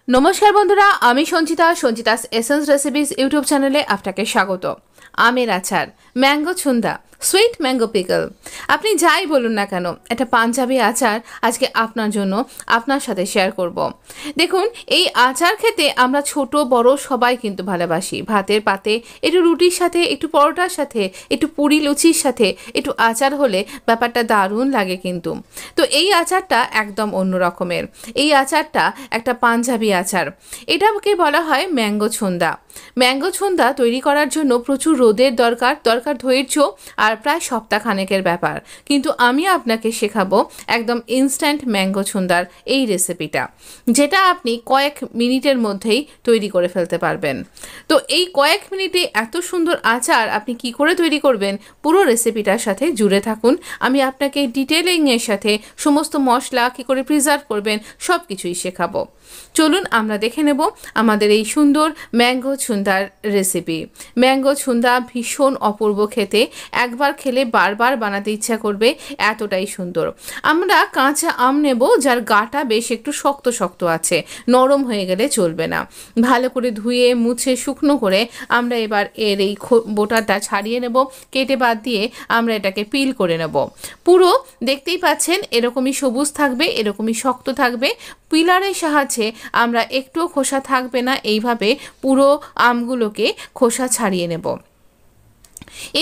নমস্কার বন্ধুরা, আমি সঞ্চিতাস এসেন্স রেসিপিস ইউটিউব চ্যানেলে আপনাকে স্বাগত। আমের আচার, ম্যাঙ্গো ছুন্দা, সুইট ম্যাঙ্গো পিকল, আপনি যাই বলুন না কেন, একটা পাঞ্জাবি আচার আজকে আপনার জন্য আপনার সাথে শেয়ার করব। দেখুন, এই আচার খেতে আমরা ছোট বড় সবাই কিন্তু ভালোবাসি। ভাতের পাতে একটু রুটির সাথে, একটু পরোটার সাথে, একটু পুরি লুচির সাথে একটু আচার হলে ব্যাপারটা দারুণ লাগে কিন্তু। তো এই আচারটা একদম অন্য রকমের। এই আচারটা একটা পাঞ্জাবি আচার। এটাকে বলা হয় ম্যাঙ্গো ছুন্দা। ম্যাঙ্গো ছুন্দা তৈরি করার জন্য প্রচুর রোদের দরকার ধৈর্য আর প্রায় সপ্তাহখানেকের ব্যাপার। কিন্তু আমি আপনাকে শেখাবো একদম ইনস্ট্যান্ট ম্যাঙ্গো ছুন্দার এই রেসিপিটা, যেটা আপনি কয়েক মিনিটের মধ্যেই তৈরি করে ফেলতে পারবেন। তো এই কয়েক মিনিটে এত সুন্দর আচার আপনি কি করে তৈরি করবেন, পুরো রেসিপিটার সাথে জুড়ে থাকুন। আমি আপনাকে ডিটেলিংয়ের সাথে সমস্ত মশলা কী করে প্রিজার্ভ করবেন সব কিছুই শেখাবো। চলুন আমরা দেখে নেব আমাদের এই সুন্দর ম্যাঙ্গো ছুন্দার রেসিপি। ম্যাঙ্গো ছুন্দা ভীষণ অপূর্ব খেতে, একবার খেলে বারবার বানাতে ইচ্ছা করবে, এতটাই সুন্দর। আমরা কাঁচা আম নেব যার গাটা বেশ একটু শক্ত শক্ত আছে, নরম হয়ে গেলে চলবে না। ভালো করে ধুয়ে মুছে শুকনো করে আমরা এবার এর এই বোটাটা ছাড়িয়ে নেব, কেটে বাদ দিয়ে আমরা এটাকে পিল করে নেব। পুরো দেখতেই পাচ্ছেন এরকমই সবুজ থাকবে, এরকমই শক্ত থাকবে। পিলারের সাহায্যে আমরা একটুও খোসা থাকবে না, এইভাবে পুরো আমগুলোকে খোসা ছাড়িয়ে নেব।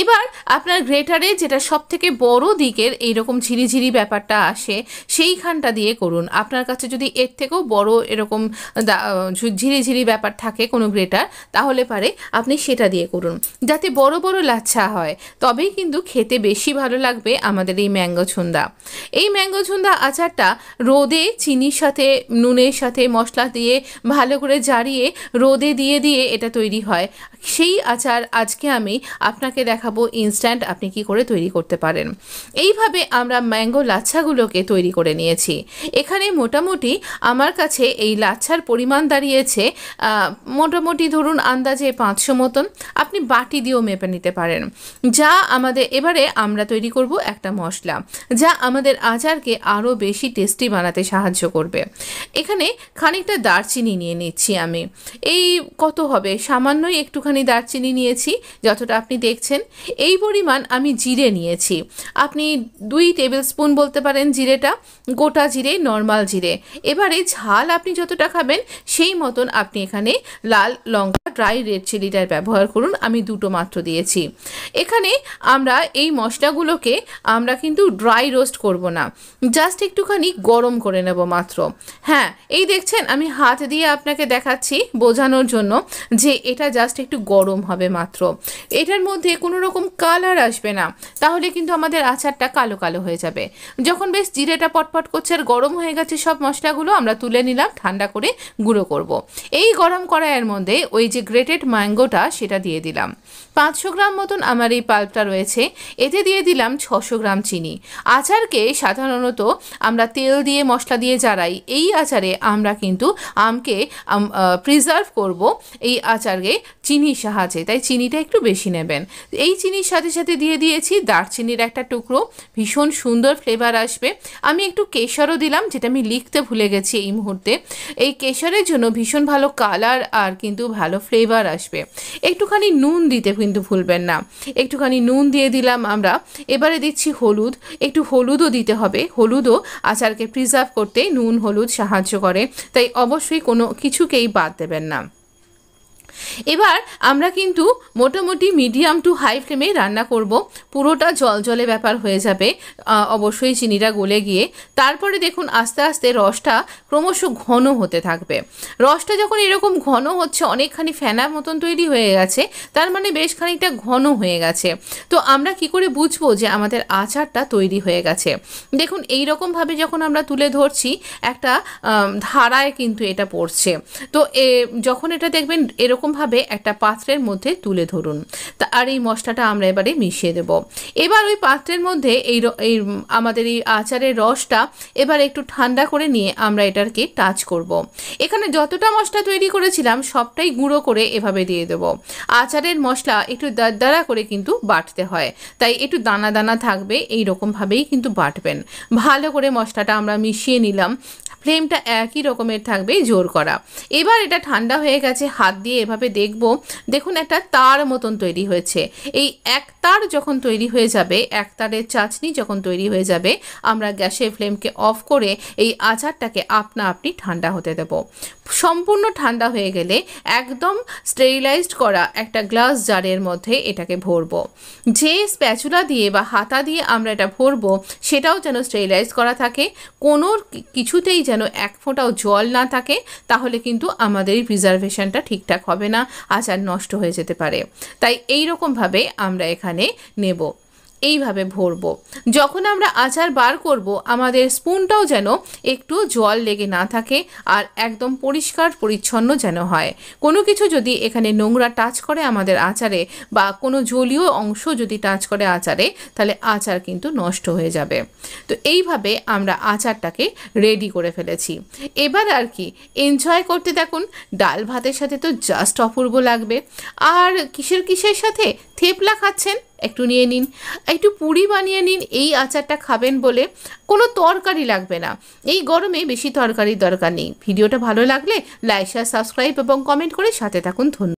এবার আপনার গ্রেটারে যেটা সব থেকে বড় দিকের এইরকম ঝিরিঝিরি ব্যাপারটা আসে, সেইখানটা দিয়ে করুন। আপনার কাছে যদি এর থেকেও বড় এরকম ঝিরিঝিরি ব্যাপার থাকে কোনো গ্রেটার, তাহলে পারে আপনি সেটা দিয়ে করুন, যাতে বড় বড় লাচ্ছা হয়। তবেই কিন্তু খেতে বেশি ভালো লাগবে আমাদের এই ম্যাঙ্গো ছুন্দা। এই ম্যাঙ্গো ছুন্দা আচারটা রোদে চিনির সাথে, নুনের সাথে, মশলা দিয়ে ভালো করে জারিয়ে রোদে দিয়ে দিয়ে এটা তৈরি হয়। সেই আচার আজকে আমি আপনাকে দেখাবো ইনস্ট্যান্ট আপনি কি করে তৈরি করতে পারেন। এইভাবে আমরা ম্যাঙ্গো লাচ্ছাগুলোকে তৈরি করে নিয়েছি। এখানে মোটামুটি আমার কাছে এই লাচ্ছার পরিমাণ দাঁড়িয়েছে মোটামুটি ধরুন আন্দাজে 500 মতন। আপনি বাটি দিয়েও মেপে নিতে পারেন। যা আমাদের এবারে আমরা তৈরি করব একটা মশলা, যা আমাদের আচারকে আরও বেশি টেস্টি বানাতে সাহায্য করবে। এখানে খানিকটা দারচিনি নিয়ে নিচ্ছি আমি। এই কত হবে, সামান্যই একটুখানি দারচিনি নিয়েছি, যতটা আপনি দেখছেন। এই পরিমাণ আমি জিরে নিয়েছি। আপনি 2 টেবিল স্পুন বলতে পারেন জিরেটা, গোটা জিরে, নর্মাল জিরে। এবারে ঝাল আপনি যতটা খাবেন সেই মতন আপনি এখানে লাল লঙ্কা, ড্রাই রেড চিলিটার ব্যবহার করুন। আমি 2টো মাত্র দিয়েছি। এখানে আমরা এই মশলাগুলোকে আমরা কিন্তু ড্রাই রোস্ট করব না, জাস্ট একটুখানি গরম করে নেব মাত্র। হ্যাঁ, এই দেখছেন আমি হাত দিয়ে আপনাকে দেখাচ্ছি বোঝানোর জন্য যে এটা জাস্ট একটু গরম হবে মাত্র। এটার মধ্যে কোনো রকম কালার আসবে না, তাহলে কিন্তু আমাদের আচারটা কালো কালো হয়ে যাবে। যখন বেশ জিরেটা পটপট করছে আর গরম হয়ে গেছে সব মশলাগুলো, আমরা তুলে নিলাম, ঠান্ডা করে গুঁড়ো করব। এই গরম কড়াইয়ের মধ্যে ওই যে গ্রেটেড ম্যাঙ্গোটা সেটা দিয়ে দিলাম। 500 গ্রাম মতন আমার এই পাল্পটা রয়েছে। এতে দিয়ে দিলাম 600 গ্রাম চিনি। আচারকে সাধারণত আমরা তেল দিয়ে মশলা দিয়ে জারাই, এই আচারে আমরা কিন্তু আমকে প্রিজার্ভ করব এই আচারকে চিনির সাহায্যে, তাই চিনিটা একটু বেশি নেবেন। এই চিনির সাথে সাথে দিয়ে দিয়েছি দারচিনির একটা টুকরো, ভীষণ সুন্দর ফ্লেভার আসবে। আমি একটু কেশরও দিলাম, যেটা আমি লিখতে ভুলে গেছি এই মুহূর্তে। এই কেশরের জন্য ভীষণ ভালো কালার আর কিন্তু ভালো ফ্লেভার আসবে। একটুখানি নুন দিতে কিন্তু ভুলবেন না, একটুখানি নুন দিয়ে দিলাম আমরা। এবারে দিচ্ছি হলুদ, একটু হলুদও দিতে হবে। হলুদও আচারকে প্রিজার্ভ করতে নুন হলুদ সাহায্য করে, তাই অবশ্যই কোনো কিছুকেই বাদ দেবেন না। এবার আমরা কিন্তু মোটামুটি মিডিয়াম টু হাই ফ্লেমে রান্না করব। পুরোটা জলজলে ব্যাপার হয়ে যাবে অবশ্যই চিনিটা গলে গিয়ে। তারপরে দেখুন আস্তে আস্তে রসটা ক্রমশ ঘন হতে থাকবে। রসটা যখন এরকম ঘন হচ্ছে, অনেকখানি ফেনা মতন তৈরি হয়ে গেছে, তার মানে বেশ খানিকটা ঘন হয়ে গেছে। তো আমরা কি করে বুঝবো যে আমাদের আচারটা তৈরি হয়ে গেছে? দেখুন এই রকমভাবে যখন আমরা তুলে ধরছি, একটা ধারায় কিন্তু এটা পড়ছে। তো যখন এটা দেখবেন এরকম এরকমভাবে একটা পাত্রের মধ্যে তুলে ধরুন। তা আর এই মশলাটা আমরা এবারে মিশিয়ে দেব। এবার ওই পাত্রের মধ্যে এই আমাদের এই আচারের রসটা এবার একটু ঠান্ডা করে নিয়ে আমরা এটাকে টাচ করব। এখানে যতটা মশলা তৈরি করেছিলাম সবটাই গুঁড়ো করে এভাবে দিয়ে দেব। আচারের মশলা একটু দাঁড়া করে কিন্তু বাটতে হয়, তাই একটু দানা দানা থাকবে, এই রকমভাবেই কিন্তু বাটবেন। ভালো করে মশলাটা আমরা মিশিয়ে নিলাম, ফ্লেমটা একই রকমের থাকবে, জোর করা। এবার এটা ঠান্ডা হয়ে গেছে, হাত দিয়ে এভাবে দেখব, দেখুন একটা তার মতন তৈরি হয়েছে। এই এক তার যখন তৈরি হয়ে যাবে, এক তারের চাটনি যখন তৈরি হয়ে যাবে, আমরা গ্যাসের ফ্লেমকে অফ করে এই আচারটাকে আপনা আপনি ঠান্ডা হতে দেব। সম্পূর্ণ ঠান্ডা হয়ে গেলে একদম স্টেরিলাইজড করা একটা গ্লাস জারের মধ্যে এটাকে ভরবো। যে স্প্যাচুলা দিয়ে বা হাতা দিয়ে আমরা এটা ভরবো সেটাও যেন স্টেরিলাইজ করা থাকে, কোনো কিছুতেই যেন এক ফোঁটাও জল না থাকে, তাহলে কিন্তু আমাদের এই প্রিজারভেশনটা ঠিকঠাক হবে না, আচার নষ্ট হয়ে যেতে পারে। তাই এই রকমভাবে আমরা এখানে নেব, এইভাবে ভরবো। যখন আমরা আচার বার করব আমাদের স্পুনটাও যেন একটু জল লেগে না থাকে, আর একদম পরিষ্কার পরিচ্ছন্ন যেন হয়। কোনো কিছু যদি এখানে নোংরা টাচ করে আমাদের আচারে, বা কোনো জলীয় অংশ যদি টাচ করে আচারে, তাহলে আচার কিন্তু নষ্ট হয়ে যাবে। তো এইভাবে আমরা আচারটাকে রেডি করে ফেলেছি। এবার আর কি এনজয় করতে থাকুন। ডাল ভাতের সাথে তো জাস্ট অপূর্ব লাগবে। আর কিসের সাথে থেপলা খাচ্ছেন, একটু নিয়ে নিন, একটু পুরি বানিয়ে নিন, এই আচারটা খাবেন বলে। কোনো তরকারি লাগবে না, এই গরমে বেশি তরকারির দরকার নেই। ভিডিওটা ভালো লাগলে লাইক, শেয়ার, সাবস্ক্রাইব এবং কমেন্ট করে সাথে থাকুন। ধন্যবাদ।